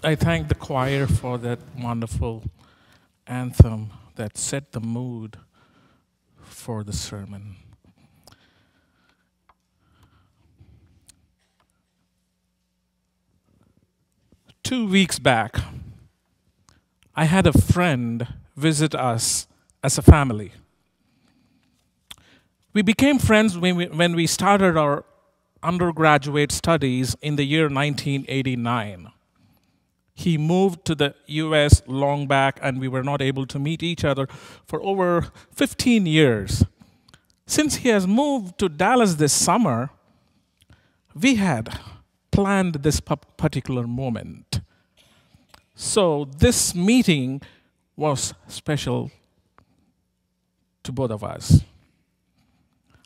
I thank the choir for that wonderful anthem that set the mood for the sermon. Two weeks back, I had a friend visit us as a family. We became friends when we started our undergraduate studies in the year 1989. He moved to the US long back, and we were not able to meet each other for over 15 years. Since he has moved to Dallas this summer, we had planned this particular moment. So this meeting was special to both of us.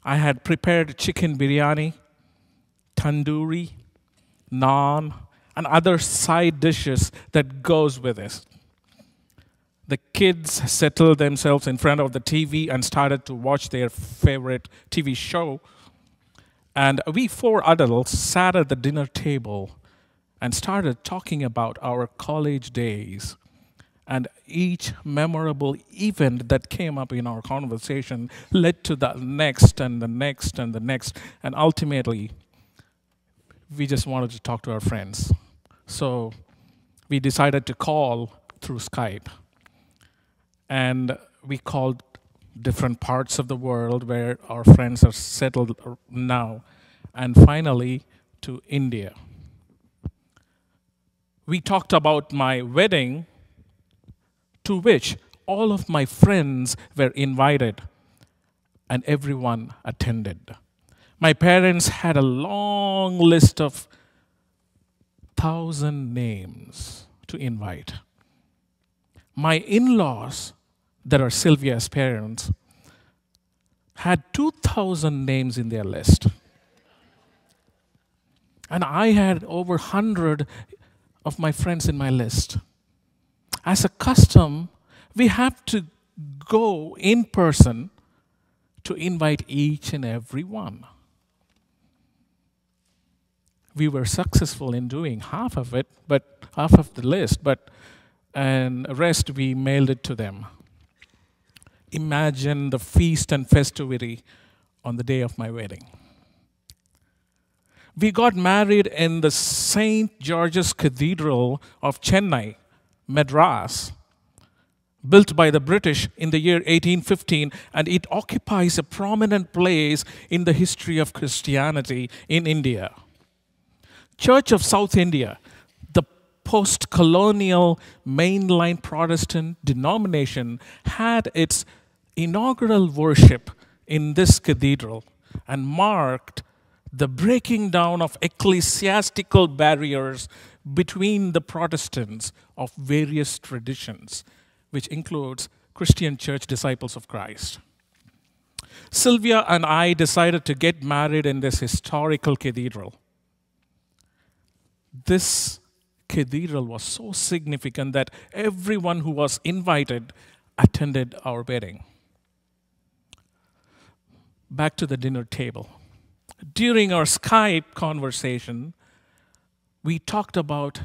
I had prepared chicken biryani, tandoori, naan, and other side dishes that goes with it. The kids settled themselves in front of the TV and started to watch their favorite TV show. And we four adults sat at the dinner table and started talking about our college days. And each memorable event that came up in our conversation led to the next and the next and the next. And ultimately, we just wanted to talk to our friends. So we decided to call through Skype. And we called different parts of the world where our friends are settled now. And finally, to India. We talked about my wedding, to which all of my friends were invited, and everyone attended. My parents had a long list of 1,000 names to invite. My in-laws, that are Sylvia's parents, had 2,000 names in their list. And I had over 100 of my friends in my list. As a custom, we have to go in person to invite each and every one. We were successful in doing half of it, but half of the list, and the rest we mailed it to them. Imagine the feast and festivity on the day of my wedding. We got married in the St. George's Cathedral of Chennai, Madras, built by the British in the year 1815, and it occupies a prominent place in the history of Christianity in India. Church of South India, the post-colonial mainline Protestant denomination, had its inaugural worship in this cathedral and marked the breaking down of ecclesiastical barriers between the Protestants of various traditions, which includes Christian Church Disciples of Christ. Sylvia and I decided to get married in this historical cathedral. This cathedral was so significant that everyone who was invited attended our wedding. Back to the dinner table. During our Skype conversation, we talked about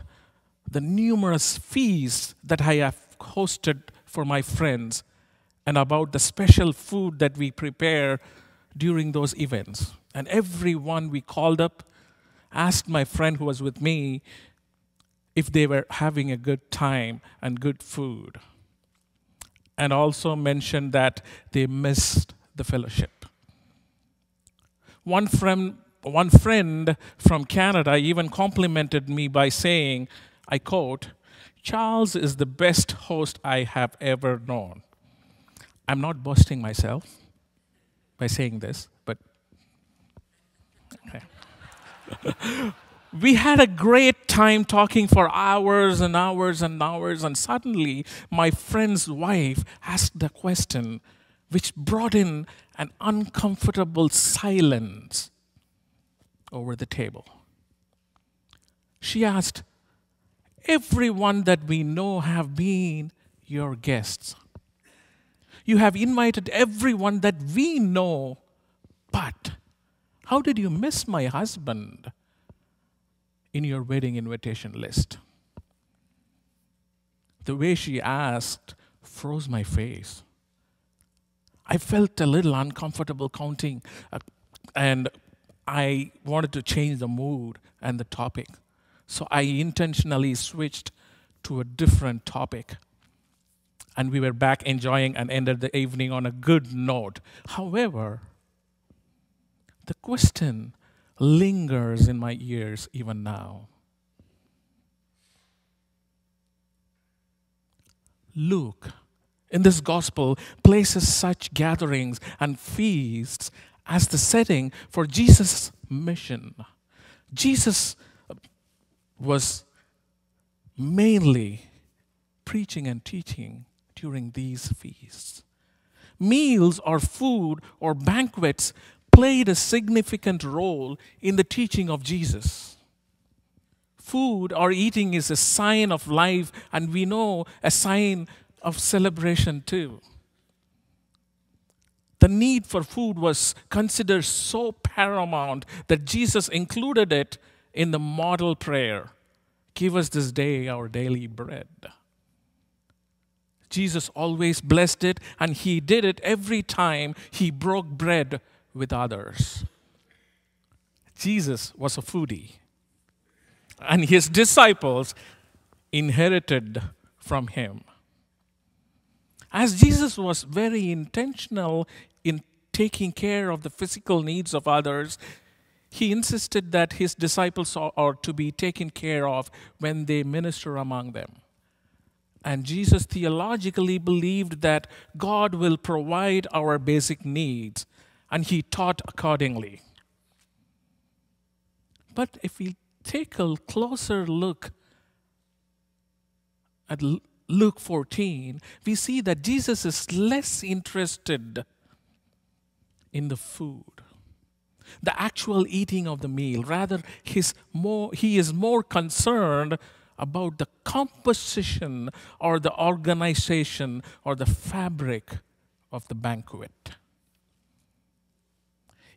the numerous feasts that I have hosted for my friends and about the special food that we prepare during those events. And everyone we called up asked my friend who was with me if they were having a good time and good food. And also mentioned that they missed the fellowship. One friend from Canada even complimented me by saying, I quote, "Charles is the best host I have ever known." I'm not boasting myself by saying this, but okay. We had a great time talking for hours and hours and hours, and suddenly my friend's wife asked a question which brought in an uncomfortable silence over the table. She asked, "Everyone that we know have been your guests. You have invited everyone that we know, but how did you miss my husband in your wedding invitation list?" The way she asked froze my face. I felt a little uncomfortable counting, and I wanted to change the mood and the topic. So I intentionally switched to a different topic. And we were back enjoying and ended the evening on a good note. However, the question lingers in my ears even now. Luke, in this gospel, places such gatherings and feasts as the setting for Jesus' mission. Jesus was mainly preaching and teaching during these feasts. Meals or food or banquets played a significant role in the teaching of Jesus. Food or eating is a sign of life, and we know a sign of celebration too. The need for food was considered so paramount that Jesus included it in the model prayer, "Give us this day our daily bread." Jesus always blessed it, and he did it every time he broke bread with others. Jesus was a foodie, and his disciples inherited from him. As Jesus was very intentional in taking care of the physical needs of others, he insisted that his disciples are to be taken care of when they minister among them. And Jesus theologically believed that God will provide our basic needs, and he taught accordingly. But if we take a closer look at Luke 14, we see that Jesus is less interested in the food, the actual eating of the meal. Rather, he is more concerned about the composition or the organization or the fabric of the banquet.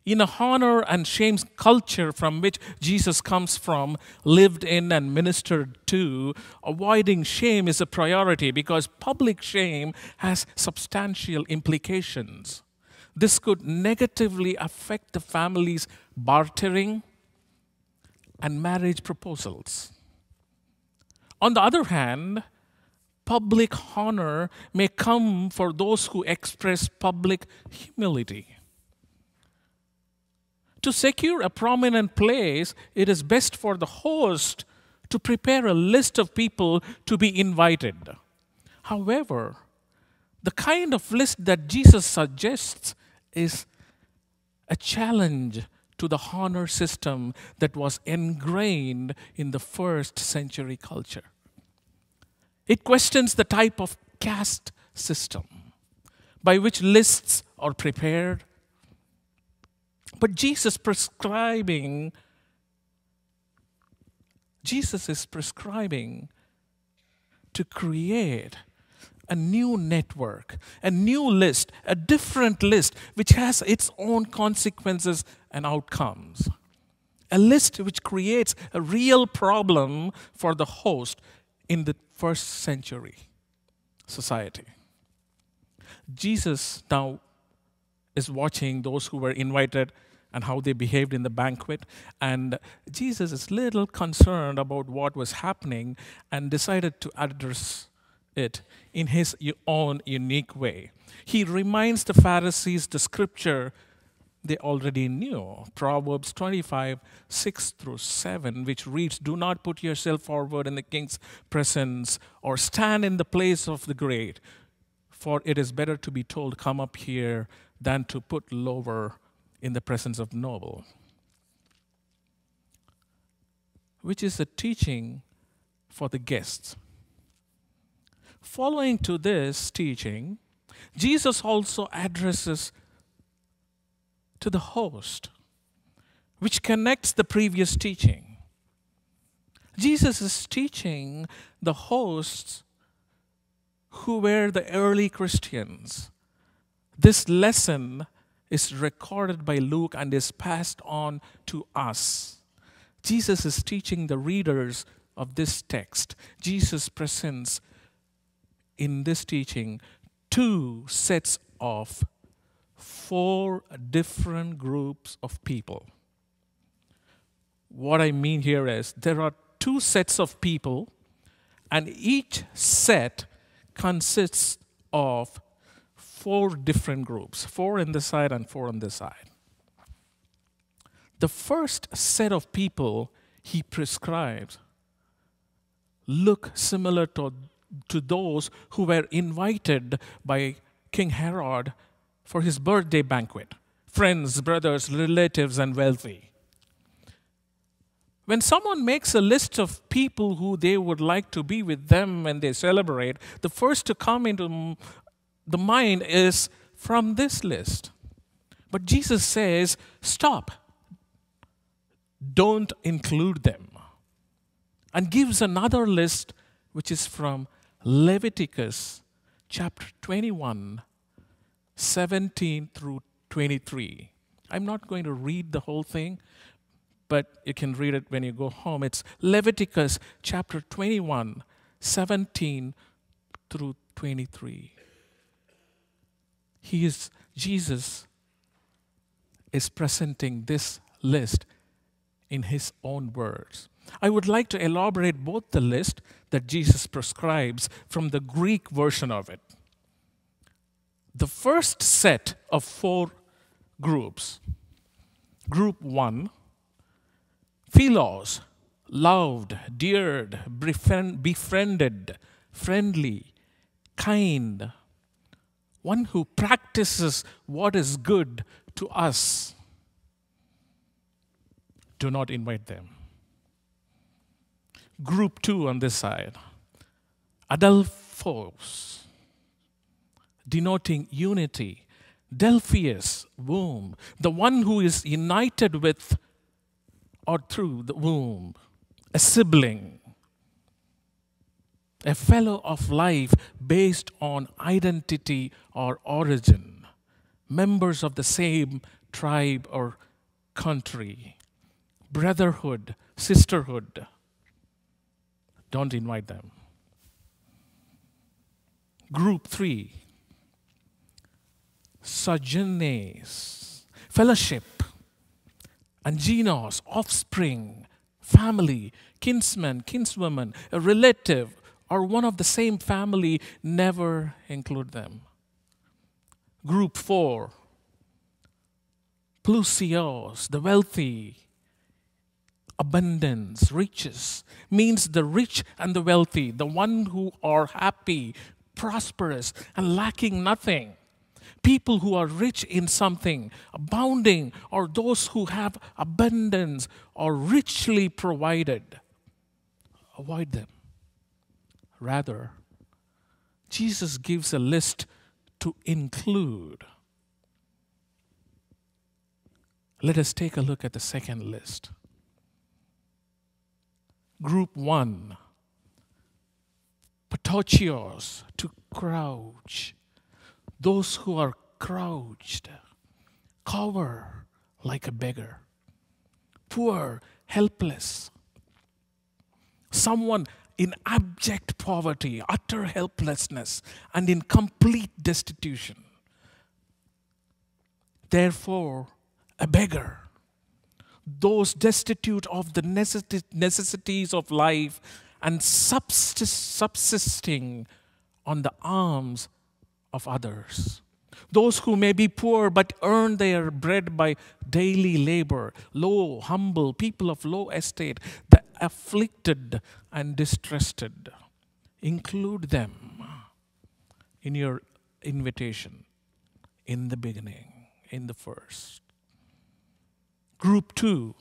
In a honor and shame culture from which Jesus comes from, lived in and ministered to, avoiding shame is a priority because public shame has substantial implications. This could negatively affect the family's bartering and marriage proposals. On the other hand, public honor may come for those who express public humility. To secure a prominent place, it is best for the host to prepare a list of people to be invited. However, the kind of list that Jesus suggests is a challenge to the honor system that was ingrained in the first century culture. It questions the type of caste system by which lists are prepared. But Jesus is prescribing to create a new network, a new list, a different list, which has its own consequences and outcomes. A list which creates a real problem for the host in the first century society. Jesus now is watching those who were invited and how they behaved in the banquet. And Jesus is little concerned about what was happening and decided to address it in his own unique way. He reminds the Pharisees the scripture they already knew, Proverbs 25, 6 through 7, which reads, "Do not put yourself forward in the king's presence or stand in the place of the great, for it is better to be told, 'Come up here,' than to put lower in the presence of noble," which is a teaching for the guests. Following to this teaching, Jesus also addresses to the host, which connects the previous teaching. Jesus is teaching the hosts who were the early Christians. This lesson is recorded by Luke and is passed on to us. Jesus is teaching the readers of this text. Jesus presents in this teaching 2 sets of 4 different groups of people. What I mean here is there are 2 sets of people, and each set consists of 4 different groups, 4 on this side and 4 on this side. The first set of people he prescribes look similar to those who were invited by King Herod for his birthday banquet: friends, brothers, relatives, and wealthy. When someone makes a list of people who they would like to be with them when they celebrate, the first to come into the mind is from this list. But Jesus says, stop. Don't include them. And gives another list, which is from Leviticus chapter 21, 17 through 23. I'm not going to read the whole thing, but you can read it when you go home. It's Leviticus chapter 21, 17 through 23. Jesus is presenting this list in his own words. I would like to elaborate both the list that Jesus prescribes from the Greek version of it. The first set of 4 groups. Group 1, philos, loved, deared, befriended, friendly, kind, one who practices what is good to us. Do not invite them. Group 2 on this side, adelphos, denoting unity. Delphius, womb, the one who is united with or through the womb, a sibling, a fellow of life based on identity or origin, members of the same tribe or country, brotherhood, sisterhood. Don't invite them. Group 3, sojournes, fellowship, and genos, offspring, family, kinsman, kinswoman, a relative, or one of the same family. Never include them. Group 4, plusios, the wealthy, abundance, riches, means the rich and the wealthy, the one who are happy, prosperous, and lacking nothing. People who are rich in something, abounding, or those who have abundance or richly provided. Avoid them. Rather, Jesus gives a list to include. Let us take a look at the second list. Group 1, patochios, to crouch. Those who are crouched, cower like a beggar. Poor, helpless. Someone in abject poverty, utter helplessness, and in complete destitution. Therefore, a beggar, those destitute of the necessities of life and subsisting on the alms of others. Those who may be poor but earn their bread by daily labor, low, humble, people of low estate, the afflicted and distressed. Include them in your invitation in the beginning, in the first. Group 2,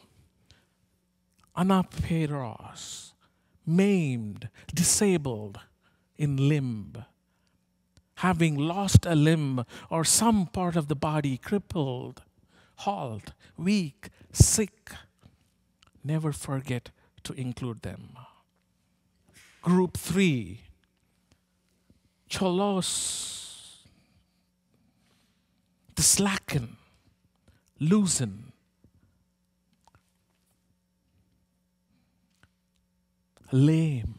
anapteros, maimed, disabled in limb, having lost a limb or some part of the body, crippled, halt, weak, sick. Never forget to include them. Group 3, cholos, the slacken, loosen, lame.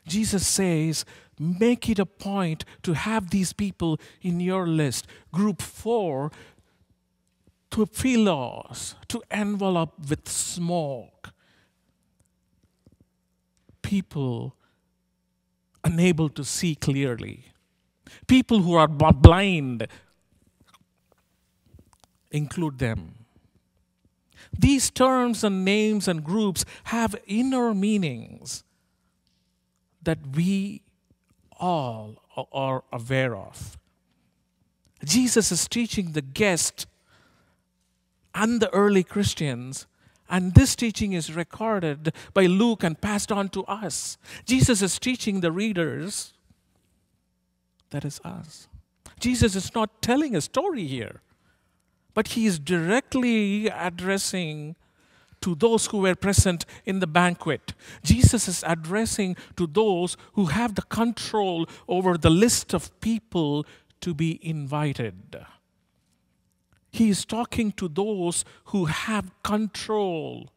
Jesus says, make it a point to have these people in your list. Group 4, to philos, to envelop with smoke. People unable to see clearly. People who are blind, include them. These terms and names and groups have inner meanings that we all are aware of. Jesus is teaching the guest and the early Christians, and this teaching is recorded by Luke and passed on to us. Jesus is teaching the readers, that is us. Jesus is not telling a story here, but he is directly addressing to those who were present in the banquet. Jesus is addressing to those who have the control over the list of people to be invited. He is talking to those who have control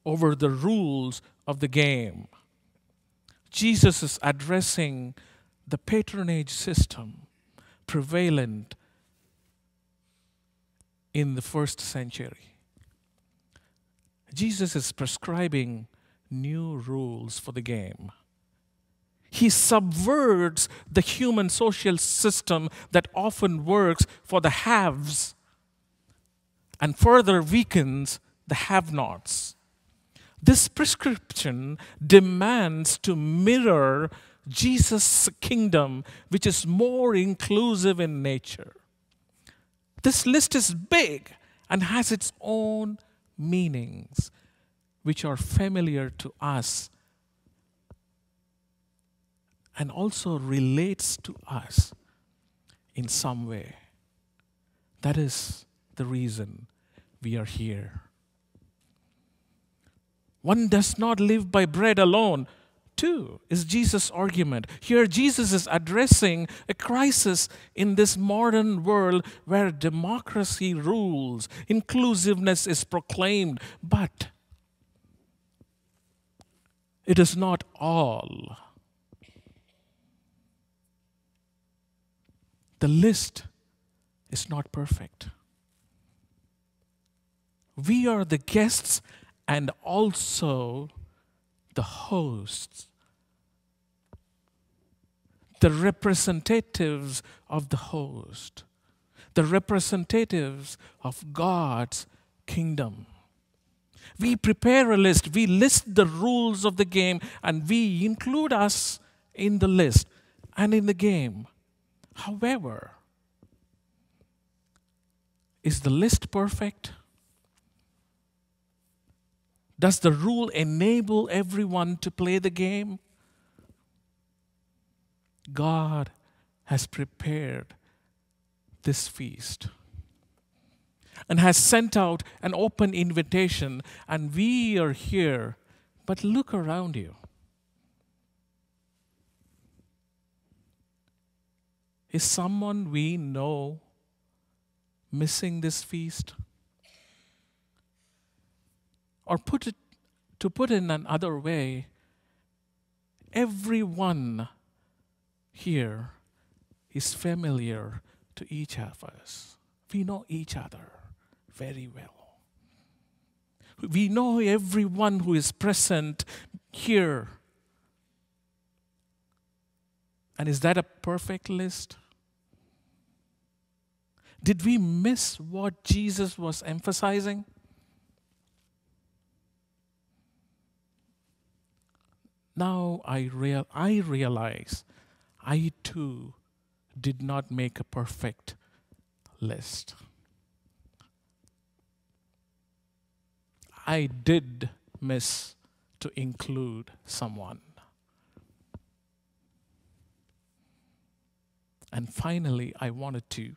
over the rules of the game. Jesus is addressing the patronage system prevalent in the first century. Jesus is prescribing new rules for the game. He subverts the human social system that often works for the haves and further weakens the have-nots. This prescription demands to mirror Jesus' kingdom, which is more inclusive in nature. This list is big and has its own meanings, which are familiar to us and also relates to us in some way. That is the reason we are here. One does not live by bread alone, too, is Jesus' argument. Here Jesus is addressing a crisis in this modern world where democracy rules, inclusiveness is proclaimed, but it is not all. The list is not perfect. We are the guests and also the hosts, the representatives of the host, the representatives of God's kingdom. We prepare a list, we list the rules of the game, and we include us in the list and in the game. However, is the list perfect? Does the rule enable everyone to play the game? God has prepared this feast and has sent out an open invitation, and we are here. But look around you. Is someone we know missing this feast? Or to put in another way, everyone here is familiar to each of us. We know each other very well. We know everyone who is present here. And is that a perfect list? Did we miss what Jesus was emphasizing? Now I realize I too did not make a perfect list. I did miss to include someone. And finally, I wanted to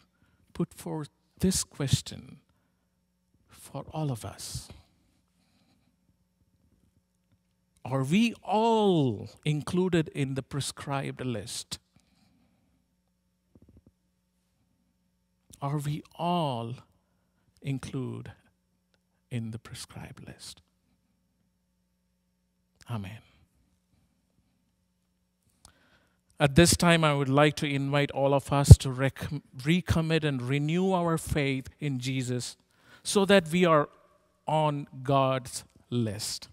put forth this question for all of us. Are we all included in the prescribed list? Are we all included in the prescribed list? Amen. At this time, I would like to invite all of us to recommit and renew our faith in Jesus so that we are on God's list.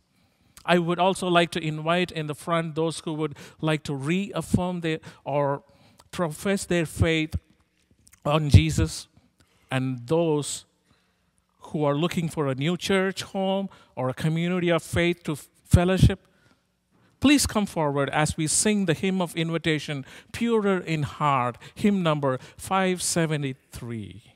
I would also like to invite in the front those who would like to reaffirm or profess their faith on Jesus, and those who are looking for a new church home or a community of faith to fellowship. Please come forward as we sing the hymn of invitation, Purer in Heart, hymn number 573.